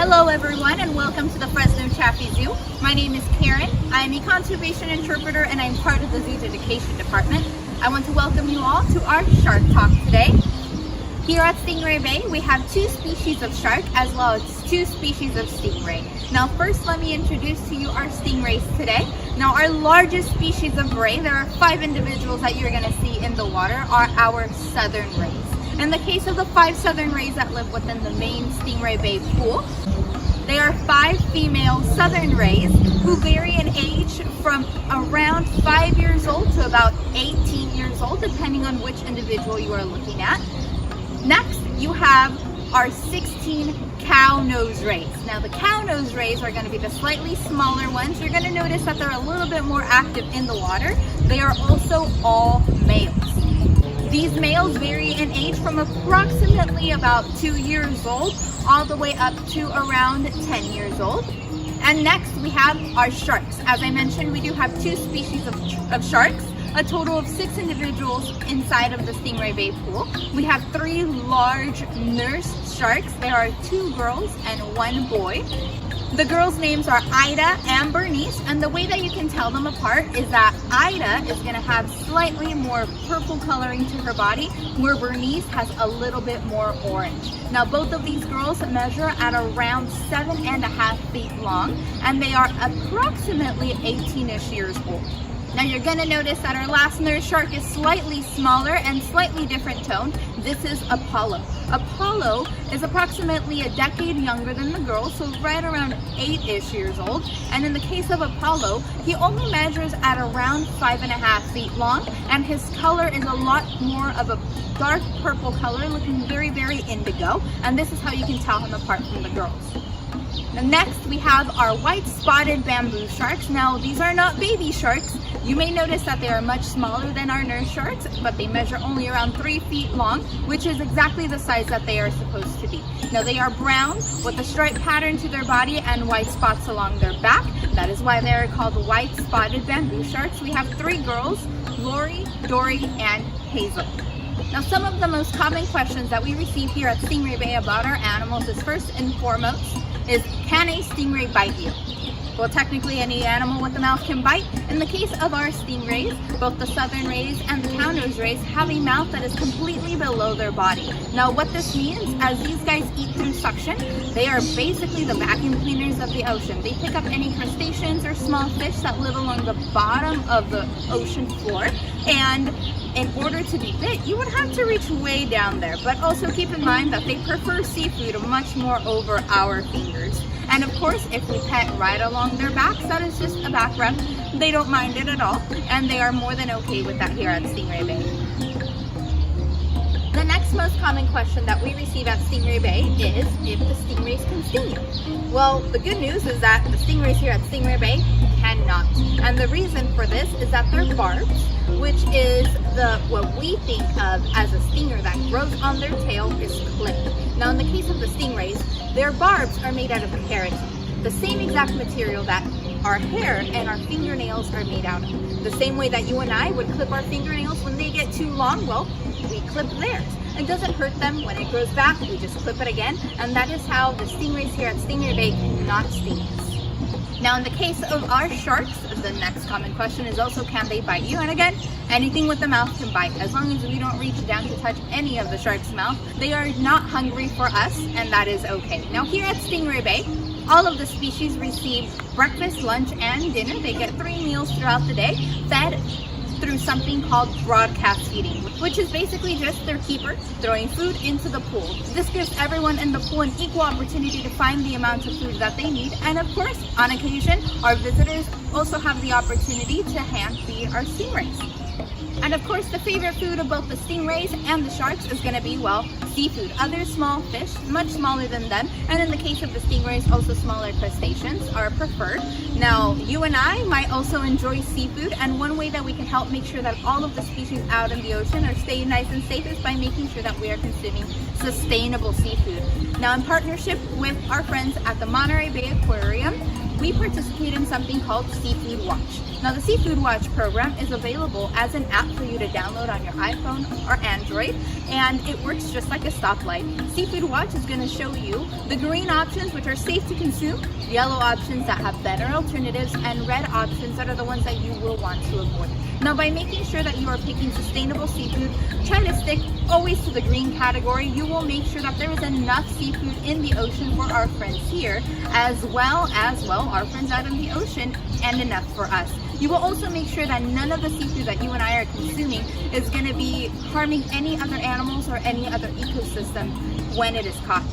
Hello everyone and welcome to the Fresno Chaffee Zoo. My name is Karen. I am a conservation interpreter and I'm part of the Zoo's education department. I want to welcome you all to our Shark Talk today. Here at Stingray Bay, we have two species of shark as well as two species of stingray. Now first, let me introduce to you our stingrays today. Now our largest species of ray, there are 5 individuals that you're going to see in the water, are our southern rays. In the case of the 5 southern rays that live within the main Stingray Bay pool, they are 5 female southern rays who vary in age from around 5 years old to about 18 years old, depending on which individual you are looking at. Next, you have our 16 cow nose rays. Now the cow nose rays are going to be the slightly smaller ones. You're going to notice that they're a little bit more active in the water. They are also all males. These males vary in age from approximately about 2 years old all the way up to around 10 years old. And next we have our sharks. As I mentioned, we do have 2 species of sharks, a total of 6 individuals inside of the Stingray Bay pool. We have 3 large nurse sharks. There are 2 girls and 1 boy. The girls' names are Ida and Bernice, and the way that you can tell them apart is that Ida is going to have slightly more purple coloring to her body, where Bernice has a little bit more orange. Now both of these girls measure at around 7.5 feet long, and they are approximately 18-ish years old. Now you're going to notice that our last nurse shark is slightly smaller and slightly different tone. This is Apollo. Apollo is approximately a decade younger than the girls, so right around 8-ish years old. And in the case of Apollo, he only measures at around 5.5 feet long, and his color is a lot more of a dark purple color, looking very, very indigo. And this is how you can tell him apart from the girls. Now next we have our white spotted bamboo sharks. Now these are not baby sharks. You may notice that they are much smaller than our nurse sharks, but they measure only around 3 feet long, which is exactly the size that they are supposed to be. Now they are brown with a stripe pattern to their body and white spots along their back. That is why they are called white spotted bamboo sharks. We have 3 girls, Lori, Dory, and Hazel. Now some of the most common questions that we receive here at Stingray Bay about our animals is first and foremost is, can a stingray bite you? Well, technically any animal with a mouth can bite. In the case of our stingrays, both the southern rays and the cow nose rays have a mouth that is completely below their body. Now what this means, as these guys eat through suction, they are basically the vacuum cleaners of the ocean. They pick up any crustaceans or small fish that live along the bottom of the ocean floor, and in order to be bit, you would have to reach way down there. But also keep in mind that they prefer seafood much more over our fingers. And of course, if we pet right along their backs, that is just a back rub. They don't mind it at all, and they are more than okay with that here at Stingray Bay. The next most common question that we receive at Stingray Bay is if the stingrays can sting you. Well, the good news is that the stingrays here at Stingray Bay cannot. And the reason for this is that their barbs, which is what we think of as a stinger that grows on their tail, is clipped. Now in the case of the stingrays, their barbs are made out of keratin, the same exact material that our hair and our fingernails are made out of. The same way that you and I would clip our fingernails when they get too long, well, we clip theirs. It doesn't hurt them. When it grows back, we just clip it again, and that is how the stingrays here at Stingray Bay cannot sting us. Now in the case of our sharks, the next common question is also, can they bite you? And again, anything with a mouth can bite. As long as we don't reach down to touch any of the shark's mouth, they are not hungry for us, and that is okay. Now here at Stingray Bay, all of the species receive breakfast, lunch, and dinner. They get 3 meals throughout the day, fed through something called broadcast feeding, which is basically just their keeper throwing food into the pool. This gives everyone in the pool an equal opportunity to find the amount of food that they need, and of course, on occasion, our visitors also have the opportunity to hand feed our stingrays. And of course, the favorite food of both the stingrays and the sharks is going to be, well, seafood. Other small fish, much smaller than them, and in the case of the stingrays, also smaller crustaceans are preferred. Now, you and I might also enjoy seafood, and one way that we can help make sure that all of the species out in the ocean are staying nice and safe is by making sure that we are consuming sustainable seafood. Now, in partnership with our friends at the Monterey Bay Aquarium, we participate in something called Seafood Watch. Now, the Seafood Watch program is available as an app for you to download on your iPhone or Android, and it works just like a stoplight. Seafood Watch is going to show you the green options, which are safe to consume, yellow options that have better alternatives, and red options that are the ones that you will want to avoid. Now, by making sure that you are picking sustainable seafood, trying to stick always to the green category, you will make sure that there is enough seafood in the ocean for our friends here, as well our friends out in the ocean, and enough for us. You will also make sure that none of the seafood that you and I are consuming is going to be harming any other animals or any other ecosystem when it is caught.